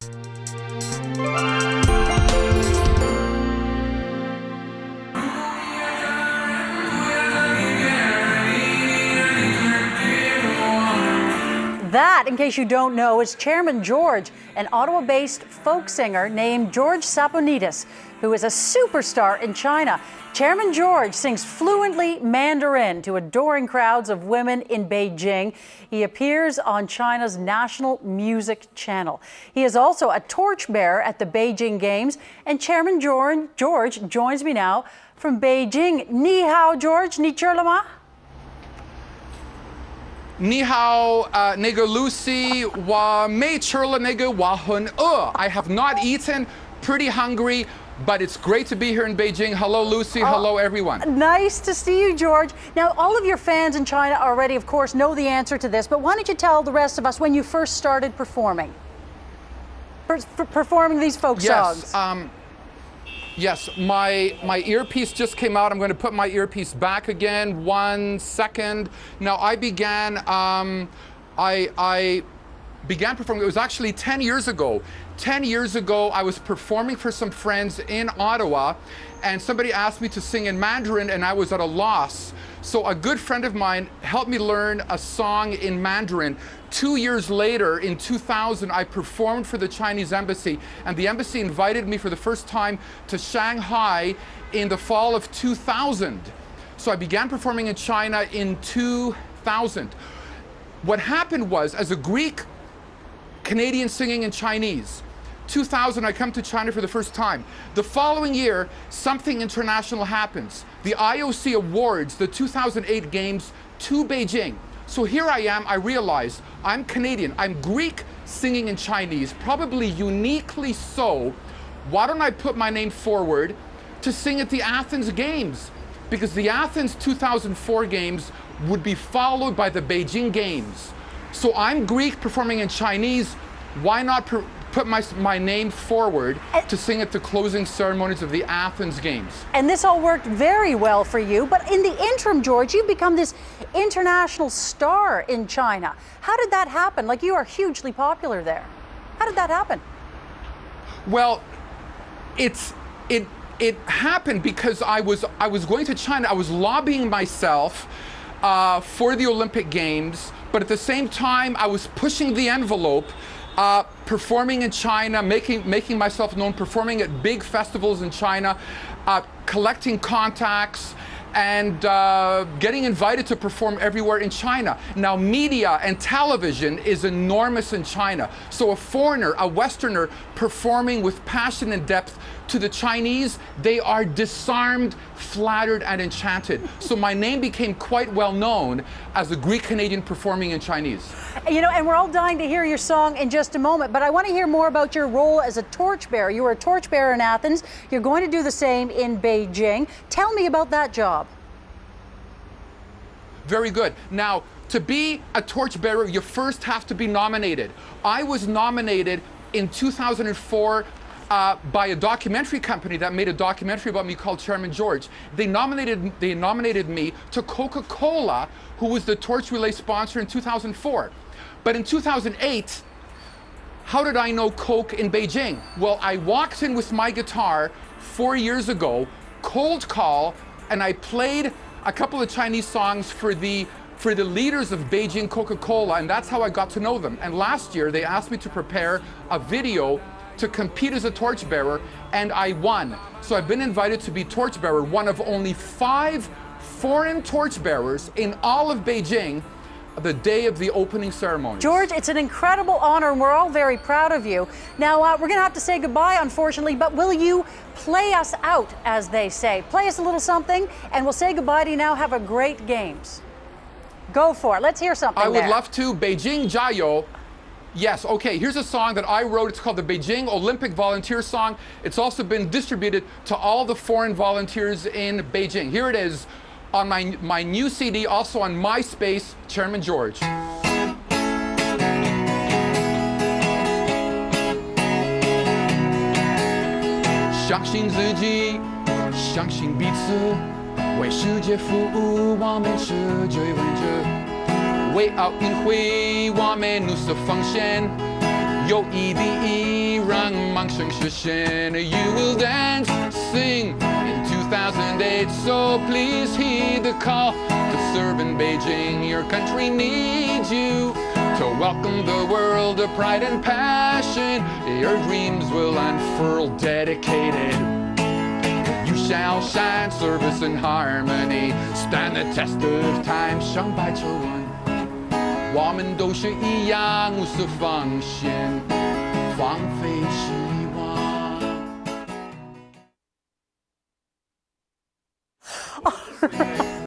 That, in case you don't know, is Chairman George, an Ottawa-based folk singer named George Saponides, who is a superstar in China. Chairman George sings fluently Mandarin to adoring crowds of women in Beijing. He appears on China's national music channel. He is also a torchbearer at the Beijing Games, and Chairman George joins me now from Beijing. Ni hao, George. Ni chur le ma? Ni hao, nigga Lucy, wa mei churla nigga wa hun. I have not eaten, pretty hungry, but it's great to be here in Beijing. Hello, Lucy. Hello, everyone. Nice to see you, George. Now, all of your fans in China already, of course, know the answer to this, but why don't you tell the rest of us when you first started performing? Performing these folk songs. Yes, my earpiece just came out. I'm going to put my earpiece back again. 1 second. Now, I began performing. It was actually 10 years ago. 10 years ago, I was performing for some friends in Ottawa, and somebody asked me to sing in Mandarin, and I was at a loss. So a good friend of mine helped me learn a song in Mandarin. 2 years later, in 2000, I performed for the Chinese embassy, and the embassy invited me for the first time to Shanghai in the fall of 2000. So I began performing in China in 2000. What happened was, as a Greek Canadian singing in Chinese, 2000, I come to China for the first time. The following year, something international happens. The IOC awards the 2008 Games to Beijing. So here I am, I realize I'm Canadian, I'm Greek singing in Chinese, probably uniquely so. Why don't I put my name forward to sing at the Athens Games? Because the Athens 2004 Games would be followed by the Beijing Games. So I'm Greek performing in Chinese. Why not put my name forward to sing at the closing ceremonies of the Athens Games? And this all worked very well for you. But in the interim, George, you've become this international star in China. How did that happen? Like, you are hugely popular there. How did that happen? Well, it happened because I was going to China. I was lobbying myself for the Olympic Games, but at the same time, I was pushing the envelope, performing in China, making myself known, performing at big festivals in China, collecting contacts, and getting invited to perform everywhere in China. Now, media and television is enormous in China. So a foreigner, a Westerner, performing with passion and depth to the Chinese, they are disarmed, flattered, and enchanted. So my name became quite well known as a Greek Canadian performing in Chinese. You know, and we're all dying to hear your song in just a moment, but I want to hear more about your role as a torchbearer. You were a torchbearer in Athens. You're going to do the same in Beijing. Tell me about that job. Very good. Now, to be a torchbearer, you first have to be nominated. I was nominated in 2004 by a documentary company that made a documentary about me called Chairman George. They nominated me to Coca-Cola, who was the torch relay sponsor in 2004. But in 2008, how did I know Coke in Beijing? Well, I walked in with my guitar 4 years ago, cold call, and I played a couple of Chinese songs for the leaders of Beijing Coca-Cola, and that's how I got to know them. And last year, they asked me to prepare a video to compete as a torchbearer, and I won. So I've been invited to be torchbearer, one of only 5 foreign torchbearers in all of Beijing, the day of the opening ceremony. George, it's an incredible honor, and we're all very proud of you. Now, we're going to have to say goodbye, unfortunately, but will you play us out, as they say? Play us a little something, and we'll say goodbye to you now. Have a great Games. Go for it. Let's hear something I would there. love to. Beijing Jiayou. Yes, okay, here's a song that I wrote. It's called the Beijing Olympic Volunteer Song. It's also been distributed to all the foreign volunteers in Beijing. Here it is on my new CD, also on MySpace, Chairman George. 相信自己，相信彼此，为世界服务，我们是追问者。为奥运会，我们无私奉献，友谊第一，让梦想实现. You will dance, sing in 2008. So please heed the call to serve in Beijing. Your country needs you to welcome the world to pride and passion. Your dreams will unfurl dedicated. You shall shine, service and harmony, stand the test of time. 胜败求稳，我们都是一样，无私奉献，放飞心。